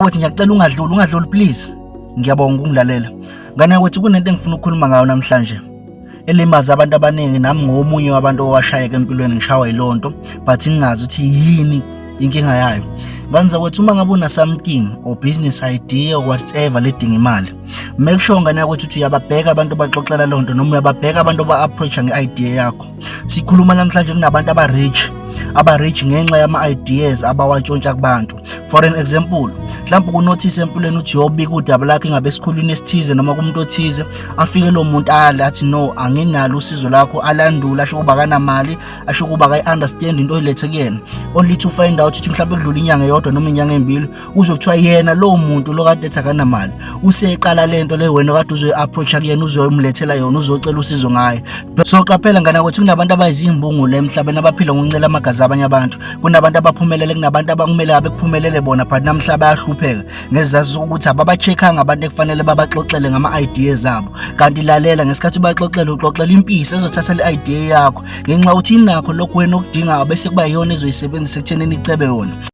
Wathi ngiyacela ungadluli please. Ngiyabonga ukungilalela. Ngane yakwethu kunento engifuna ukukhuluma ngayo namhlanje. Elimaza abantu abaningi nami ngomunye wabantu owashayeka empilweni ngishawa ilonto, but ngingazi ukuthi yini inkinga yayo. Nganza kwethu uma ngabe una something or business idea or whatever ledinga imali, make sure ngane yakwethu ukuthi uyababheka abantu abaxoxela lonto noma uyababheka abantu aba-approach nge-idea yakho. Sikhuluma namhlanje kunabantu aba-rich ngenxa yama-ideas abawatshontsha kubantu. For an example, mhlawumbe kunothise empilweni uthi yobika udaba lakho ingabe esikhulwini esithize noma kumuntu othize, afike lo muntu athi no, anginalo usizo lakho, alandula asho kuba kanamali, asho kuba akayi-understand into oyilethe kuyena, only to find out ukuthi mhlawumbe kudlula inyanga eyodwa noma inyanga embili uzokuthiwa yena lowo muntu lo kade ethi akanamali useqala lento le wena kade uzoyi-approach kuyena, uzoyimlethela yona, uzocela usizo ngayo. So qaphela ngane yakwethu, kunabantu abayizimbungu la emhlabeni abaphila ngokuncela amagazi abanye abantu, kunabantu abaphumelele, kunabantu abakumele abekuphumelele bona but namhla bayahlupheka ngezizathu zokuthi ababacheckanga abantu ekufanele babaxoxele ngama-ideas abo. Kanti lalela, ngesikhathi ubaxoxela uxoxela impisi ezothatha le idea yakho ngenxa yokuthi inakho lokhu wena okudingayo bese kuba yiyona ezoyisebenzisa ekuthenini icebe yona.